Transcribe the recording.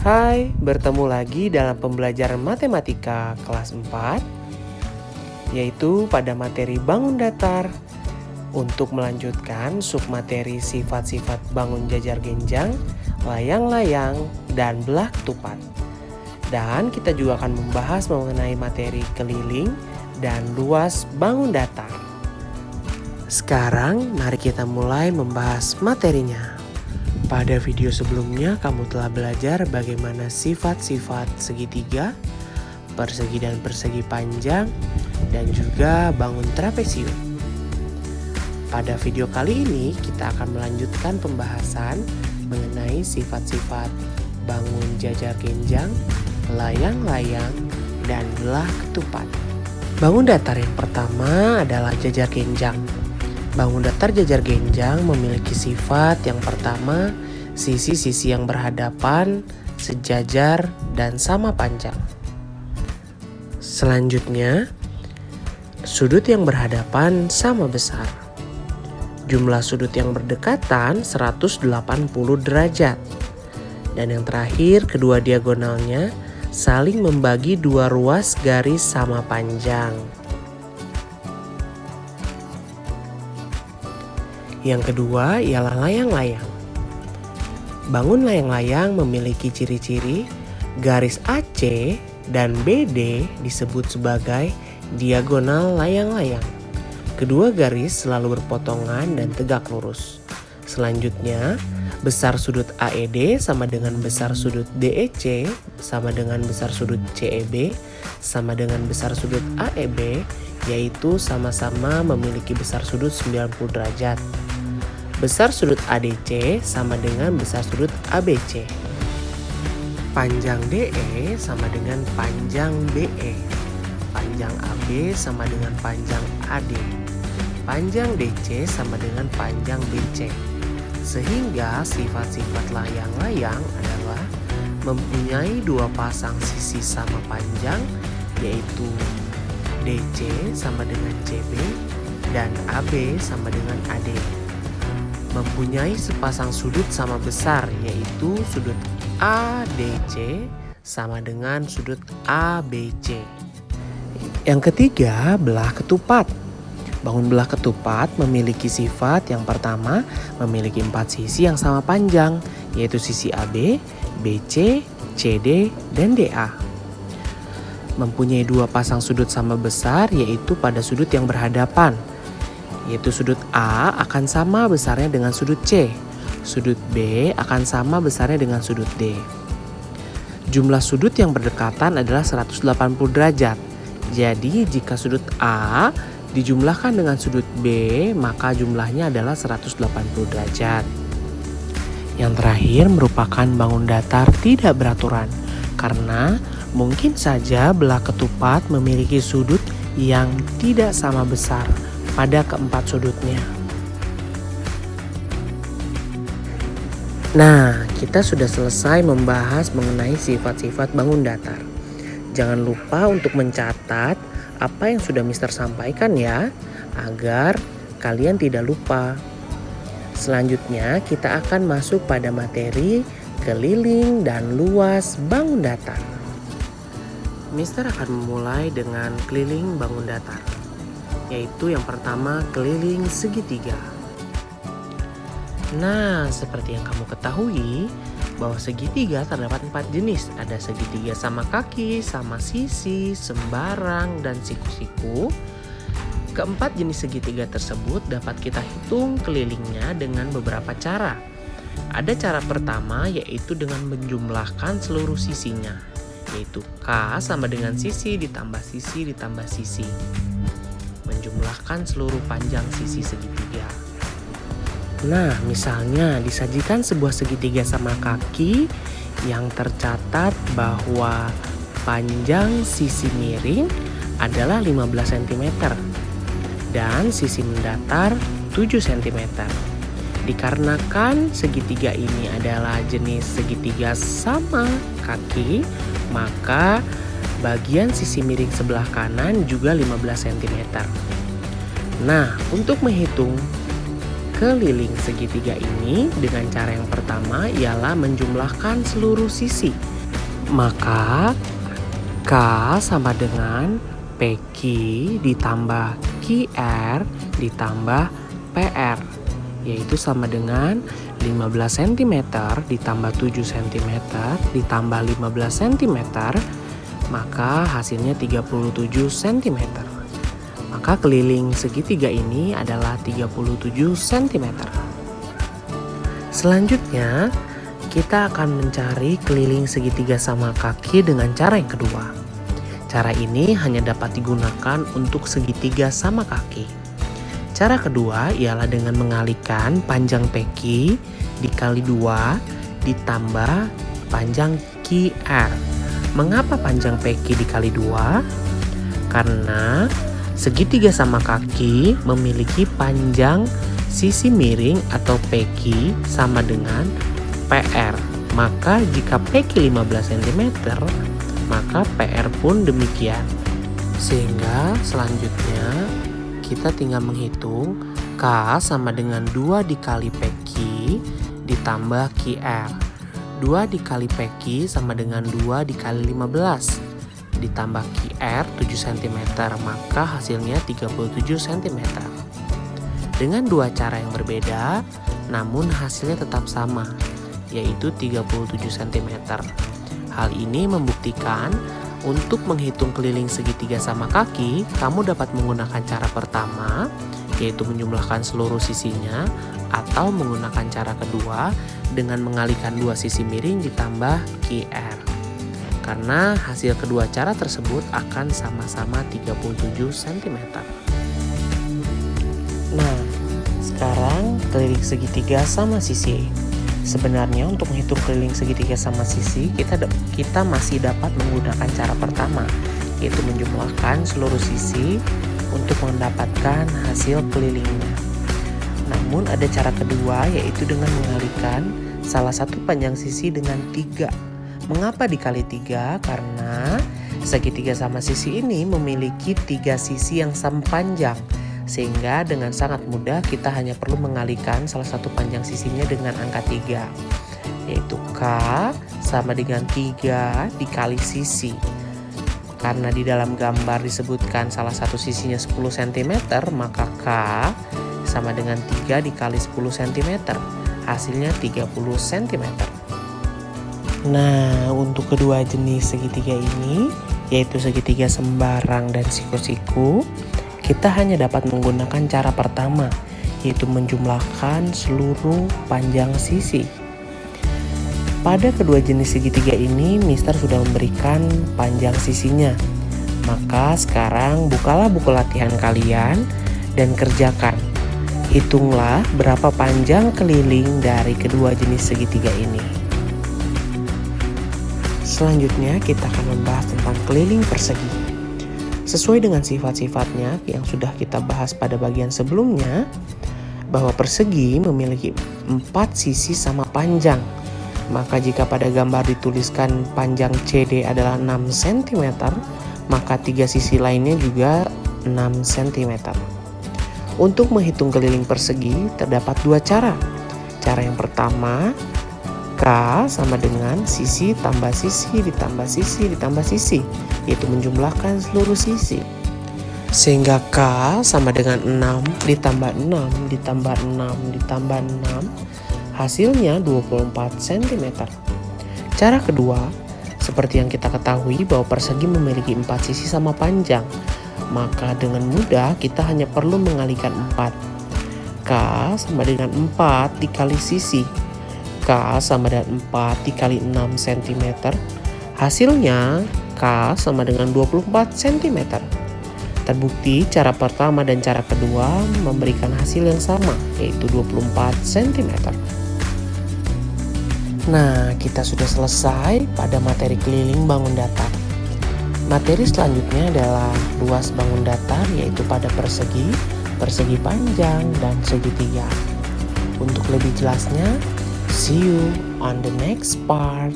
Hai, bertemu lagi dalam pembelajaran matematika kelas 4, yaitu pada materi bangun datar. Untuk melanjutkan submateri sifat-sifat bangun jajar genjang, layang-layang, dan belah ketupat. Dan kita juga akan membahas mengenai materi keliling dan luas bangun datar. Sekarang mari kita mulai membahas materinya. Pada video sebelumnya kamu telah belajar bagaimana sifat-sifat segitiga, persegi dan persegi panjang, dan juga bangun trapesium. Pada video kali ini kita akan melanjutkan pembahasan mengenai sifat-sifat bangun jajar genjang, layang-layang, dan belah ketupat. Bangun datar yang pertama adalah jajar genjang. Bangun datar jajar genjang memiliki sifat yang pertama, sisi-sisi yang berhadapan, sejajar, dan sama panjang. Selanjutnya, sudut yang berhadapan sama besar. Jumlah sudut yang berdekatan 180 derajat. Dan yang terakhir, kedua diagonalnya saling membagi dua ruas garis sama panjang. Yang kedua ialah layang-layang. Bangun layang-layang memiliki ciri-ciri garis AC dan BD disebut sebagai diagonal layang-layang. Kedua garis selalu berpotongan dan tegak lurus. Selanjutnya, besar sudut AED sama dengan besar sudut DEC sama dengan besar sudut CEB sama dengan besar sudut AEB, yaitu sama-sama memiliki besar sudut 90 derajat. Besar sudut ADC sama dengan besar sudut ABC. Panjang DE sama dengan panjang BE. Panjang AB sama dengan panjang AD. Panjang DC sama dengan panjang BC. Sehingga sifat-sifat layang-layang adalah mempunyai dua pasang sisi sama panjang, yaitu DC sama dengan CB dan AB sama dengan AD. Mempunyai sepasang sudut sama besar, yaitu sudut ADC sama dengan sudut ABC. Yang ketiga, belah ketupat. Bangun belah ketupat memiliki sifat yang pertama, memiliki 4 sisi yang sama panjang, yaitu sisi AB, BC, CD, dan DA. Mempunyai dua pasang sudut sama besar, yaitu pada sudut yang berhadapan, yaitu sudut A akan sama besarnya dengan sudut C. Sudut B akan sama besarnya dengan sudut D. Jumlah sudut yang berdekatan adalah 180 derajat. Jadi jika sudut A dijumlahkan dengan sudut B, maka jumlahnya adalah 180 derajat. Yang terakhir merupakan bangun datar tidak beraturan, karena mungkin saja belah ketupat memiliki sudut yang tidak sama besar pada keempat sudutnya. Nah, kita sudah selesai membahas mengenai sifat-sifat bangun datar. Jangan lupa untuk mencatat apa yang sudah Mister sampaikan ya, agar kalian tidak lupa. Selanjutnya kita akan masuk pada materi keliling dan luas bangun datar. Mister akan memulai dengan keliling bangun datar, yaitu yang pertama keliling segitiga. Nah, seperti yang kamu ketahui bahwa segitiga terdapat 4 jenis. Ada segitiga sama kaki, sama sisi, sembarang, dan siku-siku. Keempat jenis segitiga tersebut dapat kita hitung kelilingnya dengan beberapa cara. Ada cara pertama, yaitu dengan menjumlahkan seluruh sisinya, yaitu K sama dengan sisi ditambah sisi ditambah sisi. Menjumlahkan seluruh panjang sisi segitiga. Nah, misalnya disajikan sebuah segitiga sama kaki yang tercatat bahwa panjang sisi miring adalah 15 cm dan sisi mendatar 7 cm. Dikarenakan segitiga ini adalah jenis segitiga sama kaki, maka bagian sisi miring sebelah kanan juga 15 cm. Nah, untuk menghitung keliling segitiga ini dengan cara yang pertama ialah menjumlahkan seluruh sisi. Maka K sama dengan PQ ditambah QR ditambah PR, yaitu sama dengan 15 cm ditambah 7 cm ditambah 15 cm, maka hasilnya 37 cm. Maka keliling segitiga ini adalah 37 cm. Selanjutnya, kita akan mencari keliling segitiga sama kaki dengan cara yang kedua. Cara ini hanya dapat digunakan untuk segitiga sama kaki. Cara kedua ialah dengan mengalihkan panjang PQ dikali 2 ditambah panjang QR. Mengapa panjang PQ dikali 2? Karena segitiga sama kaki memiliki panjang sisi miring atau PQ sama dengan PR. Maka jika PQ 15 cm, maka PR pun demikian. Sehingga selanjutnya kita tinggal menghitung K sama dengan 2 dikali PQ ditambah QR. 2 dikali PQ sama dengan 2 dikali 15 ditambah QR 7 cm, maka hasilnya 37 cm. Dengan dua cara yang berbeda, namun hasilnya tetap sama, yaitu 37 cm. Hal ini membuktikan untuk menghitung keliling segitiga sama kaki, kamu dapat menggunakan cara pertama, yaitu menjumlahkan seluruh sisinya, atau menggunakan cara kedua dengan mengalihkan dua sisi miring ditambah QR. Karena hasil kedua cara tersebut akan sama-sama 37 cm. Nah, sekarang keliling segitiga sama sisi. Sebenarnya untuk menghitung keliling segitiga sama sisi, kita masih dapat menggunakan cara pertama, yaitu menjumlahkan seluruh sisi untuk mendapatkan hasil kelilingnya. Namun ada cara kedua, yaitu dengan mengalihkan salah satu panjang sisi dengan 3. Mengapa dikali 3? Karena segitiga sama sisi ini memiliki 3 sisi yang sama panjang, sehingga dengan sangat mudah kita hanya perlu mengalihkan salah satu panjang sisinya dengan angka 3, yaitu K sama dengan 3 dikali sisi. Karena di dalam gambar disebutkan salah satu sisinya 10 cm, maka K sama dengan 3 dikali 10 cm, hasilnya 30 cm. Nah, untuk kedua jenis segitiga ini, yaitu segitiga sembarang dan siku-siku, kita hanya dapat menggunakan cara pertama, yaitu menjumlahkan seluruh panjang sisi. Pada kedua jenis segitiga ini, Mister sudah memberikan panjang sisinya. Maka sekarang bukalah buku latihan kalian dan kerjakan. Hitunglah berapa panjang keliling dari kedua jenis segitiga ini. Selanjutnya kita akan membahas tentang keliling persegi. Sesuai dengan sifat-sifatnya yang sudah kita bahas pada bagian sebelumnya, bahwa persegi memiliki 4 sisi sama panjang. Maka jika pada gambar dituliskan panjang CD adalah 6 cm, maka 3 sisi lainnya juga 6 cm. Untuk menghitung keliling persegi terdapat 2 cara. Cara yang pertama, K sama dengan sisi tambah sisi ditambah sisi ditambah sisi, yaitu menjumlahkan seluruh sisi. Sehingga K sama dengan 6 ditambah 6 ditambah 6 ditambah 6, hasilnya 24 cm. Cara kedua, seperti yang kita ketahui bahwa persegi memiliki 4 sisi sama panjang, maka dengan mudah kita hanya perlu mengalihkan 4. K sama dengan 4 dikali sisi. K sama dengan 4 dikali 6 cm, hasilnya K sama dengan 24 cm. Terbukti cara pertama dan cara kedua memberikan hasil yang sama, yaitu 24 cm. Nah, kita sudah selesai pada materi keliling bangun datar. Materi selanjutnya adalah luas bangun datar, yaitu pada persegi, persegi panjang, dan segitiga. Untuk lebih jelasnya, see you on the next part.